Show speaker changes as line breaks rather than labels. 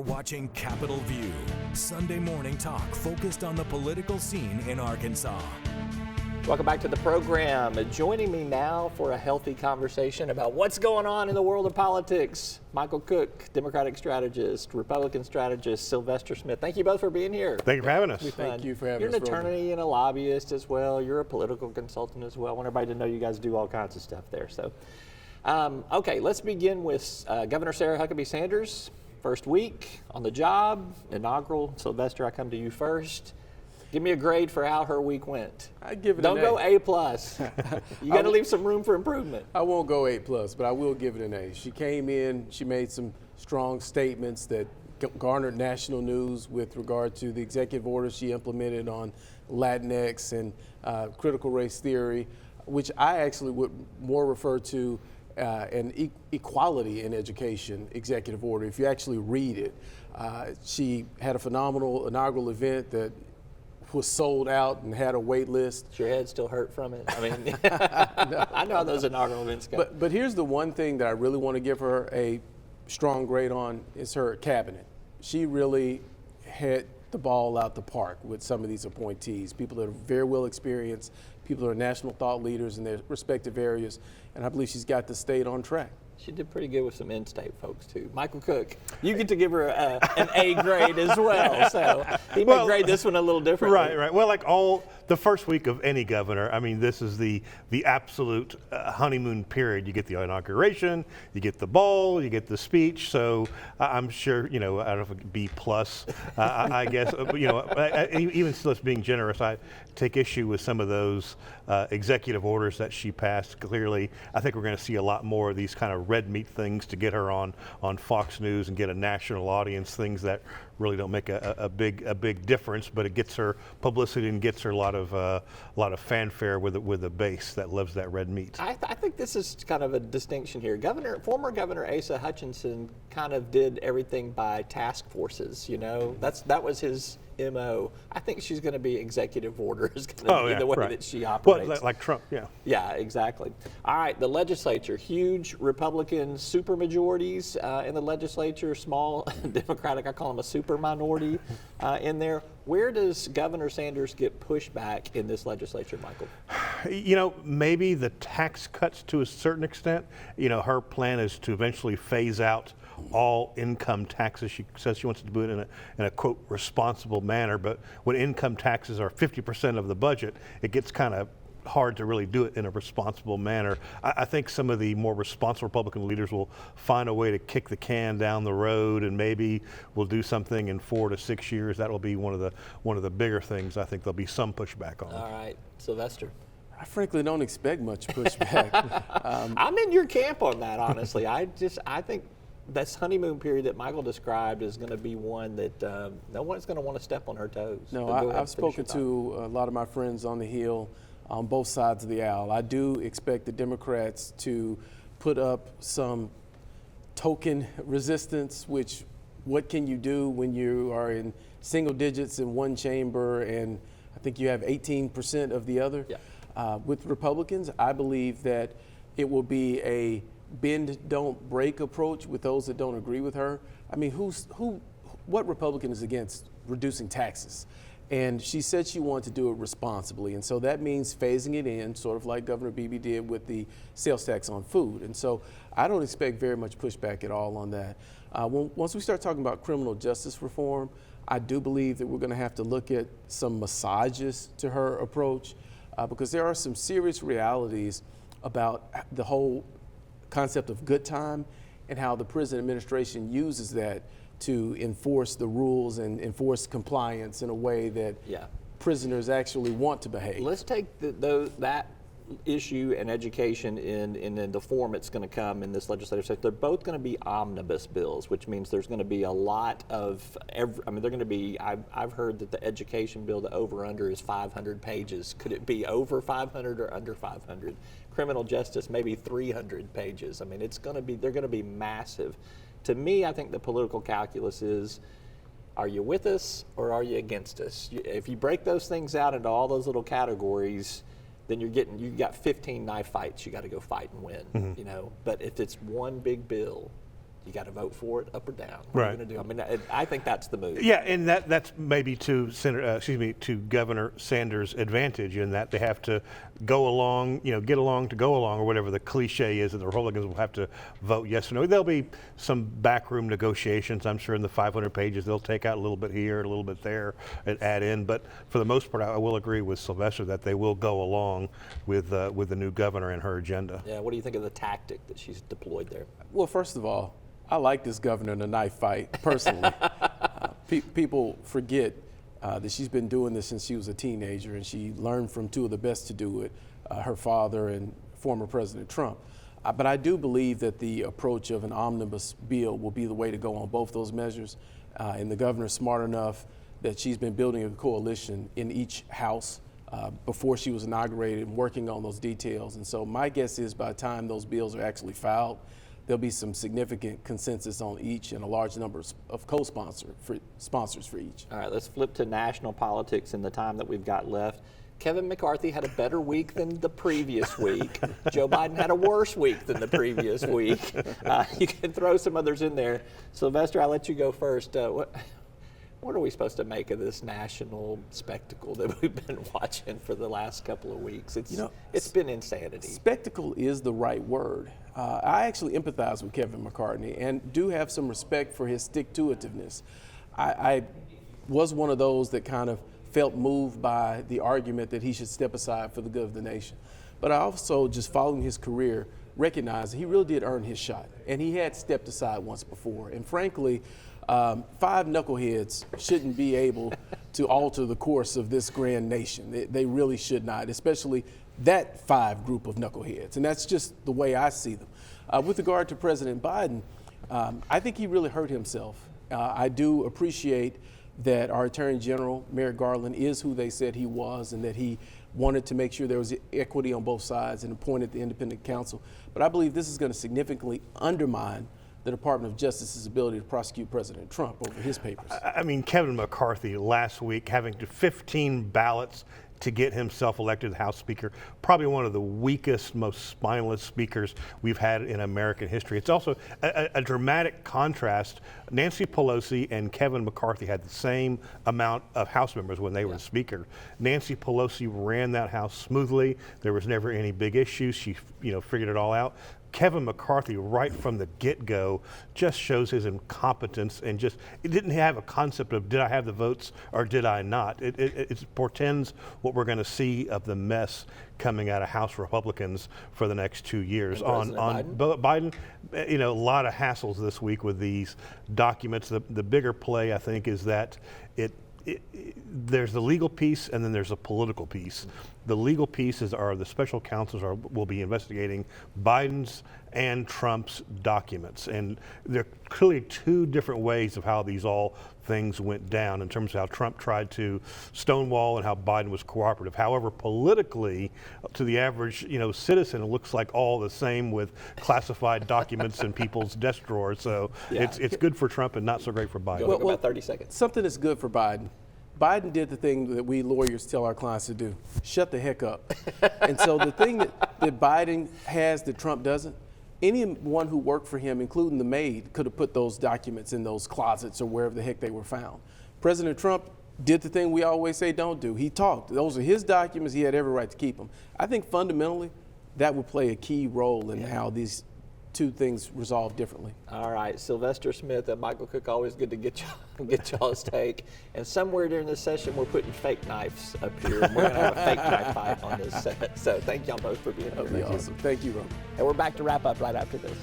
watching Capitol View, Sunday morning talk focused on the political scene in Arkansas.
Welcome back to the program. Joining me now for a healthy conversation about what's going on in the world of politics, Michael Cook, Democratic strategist, Republican strategist, Sylvester Smith. Thank you both for being here.
Thank you for having us.
Thank you for having
us.
us.
You're an attorney and a lobbyist as well. You're a political consultant as well. I want everybody to know you guys do all kinds of stuff there. So, okay, let's begin with Governor Sarah Huckabee Sanders. First week on the job, inaugural. Sylvester, I come to you first. Give me a grade for how her week went.
I'd give it
Don't
an A.
go A+. You got to leave some room for improvement.
I won't go A+, but I will give it an A. She came in, she made some strong statements that garnered national news with regard to the executive order she implemented on Latinx and critical race theory, which I actually would more refer to an equality in education executive order. If you actually read it, she had a phenomenal inaugural event that was sold out and had a wait list.
Does your head still hurt from it? I mean, no. I know how those inaugural events go.
But here's the one thing that I really want to give her a strong grade on is her cabinet. She really hit the ball out the park with some of these appointees, people that are very well experienced, people that are national thought leaders in their respective areas, and I believe she's got the state on track.
She did pretty good with some in-state folks, too. Michael Cook, you get to give her an A grade as well. So he may grade this one a little differently.
Right. Well, like the first week of any governor, I mean, this is the absolute honeymoon period. You get the inauguration, you get the ball, you get the speech. So I'm sure, I don't know if it could B+, I guess, even still it's being generous, I take issue with some of those executive orders that she passed. Clearly, I think we're going to see a lot more of these kind of red meat things to get her on Fox News and get a national audience, things that really don't make a big difference, but it gets her publicity and gets her a lot of fanfare with a base that loves that red meat.
I think this is kind of a distinction here. Former Governor Asa Hutchinson kind of did everything by task forces. That was his MO. I think she's going to be executive order is going to be the way that she operates.
Well, like Trump, yeah.
Yeah, exactly. All right, the legislature, huge Republican supermajorities in the legislature, small Democratic, I call them a super minority in there. Where does Governor Sanders get pushback in this legislature, Michael?
Maybe the tax cuts to a certain extent. Her plan is to eventually phase out all income taxes. She says she wants to do it in a quote responsible manner, but when income taxes are 50% of the budget, it gets kind of hard to really do it in a responsible manner. I think some of the more responsible Republican leaders will find a way to kick the can down the road, and maybe we'll do something in 4 to 6 years. That'll be one of the bigger things I think there'll be some pushback on.
All right, Sylvester.
I frankly don't expect much pushback.
I'm in your camp on that, honestly. I think this honeymoon period that Michael described is going to be one that no one's going to want to step on her toes.
No, I've spoken to a lot of my friends on the Hill on both sides of the aisle. I do expect the Democrats to put up some token resistance, which what can you do when you are in single digits in one chamber and I think you have 18% of the other?
Yeah.
With Republicans, I believe that it will be a bend, don't break approach with those that don't agree with her. I mean, what Republican is against reducing taxes? And she said she wanted to do it responsibly. And so that means phasing it in, sort of like Governor Beebe did with the sales tax on food. And so I don't expect very much pushback at all on that. Once we start talking about criminal justice reform, I do believe that we're going to have to look at some massages to her approach because there are some serious realities about the whole concept of good time and how the prison administration uses that to enforce the rules and enforce compliance in a way that prisoners actually want to behave.
Let's take that issue and education in the form it's going to come in this legislative session. They're both going to be omnibus bills, which means there's going to be a lot of, they're going to be, I've heard that the education bill, the over-under is 500 pages. Could it be over 500 or under 500? Criminal justice, maybe 300 pages. I mean, they're going to be massive. To me, I think the political calculus is, are you with us or are you against us? If you break those things out into all those little categories, then you got 15 knife fights you got to go fight and win, But if it's one big bill, you got to vote for it, up or down. What
Right.
are you going to do? I mean, I think that's the move.
Yeah, and that's maybe to to Governor Sanders' advantage in that they have to go along, get along to go along, or whatever the cliche is that the Republicans will have to vote yes or no. There'll be some backroom negotiations. I'm sure in the 500 pages they'll take out a little bit here, a little bit there, and add in. But for the most part, I will agree with Sylvester that they will go along with the new governor and her agenda.
Yeah. What do you think of the tactic that she's deployed there?
Well, first of all, I like this governor in a knife fight, personally. People forget that she's been doing this since she was a teenager, and she learned from two of the best to do it, her father and former President Trump. But I do believe that the approach of an omnibus bill will be the way to go on both those measures. And the governor's smart enough that she's been building a coalition in each house before she was inaugurated, working on those details. And so my guess is by the time those bills are actually filed, there'll be some significant consensus on each and a large number of sponsors for each.
All right, let's flip to national politics in the time that we've got left. Kevin McCarthy had a better week than the previous week. Joe Biden had a worse week than the previous week. You can throw some others in there. Sylvester, I'll let you go first. What are we supposed to make of this national spectacle that we've been watching for the last couple of weeks? It's been insanity.
Spectacle is the right word. I actually empathize with Kevin McCarthy and do have some respect for his stick-to-itiveness. I was one of those that kind of felt moved by the argument that he should step aside for the good of the nation. But I also, just following his career, recognized that he really did earn his shot. And he had stepped aside once before. And frankly, 5 knuckleheads shouldn't be able to alter the course of this grand nation. They really should not, especially that 5 group of knuckleheads. And that's just the way I see them. With regard to President Biden, I think he really hurt himself. I do appreciate that our Attorney General, Merrick Garland, is who they said he was, and that he wanted to make sure there was equity on both sides and appointed the independent counsel. But I believe this is going to significantly undermine the Department of Justice's ability to prosecute President Trump over his papers.
I mean, Kevin McCarthy last week having 15 ballots to get himself elected House Speaker, probably one of the weakest, most spineless speakers we've had in American history. It's also a dramatic contrast. Nancy Pelosi and Kevin McCarthy had the same amount of House members when they were Speaker. Nancy Pelosi ran that House smoothly. There was never any big issues. She, figured it all out. Kevin McCarthy, right from the get-go, just shows his incompetence and it didn't have a concept of did I have the votes or did I not. It portends what we're going to see of the mess coming out of House Republicans for the next 2 years. On Biden, a lot of hassles this week with these documents. The bigger play, I think, is that there's the legal piece and then there's a political piece. The legal pieces are the special counsels will be investigating Biden's and Trump's documents. And there are clearly 2 different ways of how these things went down in terms of how Trump tried to stonewall and how Biden was cooperative. However, politically, to the average citizen, it looks like all the same with classified documents in people's desk drawers. So it's good for Trump and not so great for Biden.
Go about 30 seconds.
Something that's good for Biden. Biden did the thing that we lawyers tell our clients to do: shut the heck up. And so the thing that Biden has that Trump doesn't, anyone who worked for him, including the maid, could have put those documents in those closets or wherever the heck they were found. President Trump did the thing we always say don't do. He talked. Those are his documents. He had every right to keep them. I think fundamentally that would play a key role in how these 2 things resolve differently.
All right, Sylvester Smith and Michael Cook, always good to get y'all's take. And somewhere during this session, we're putting fake knives up here, and we're going to have a fake knife fight on this set. So thank y'all both for being here.
That'd be awesome. Thank you, Ron.
And we're back to wrap up right after this.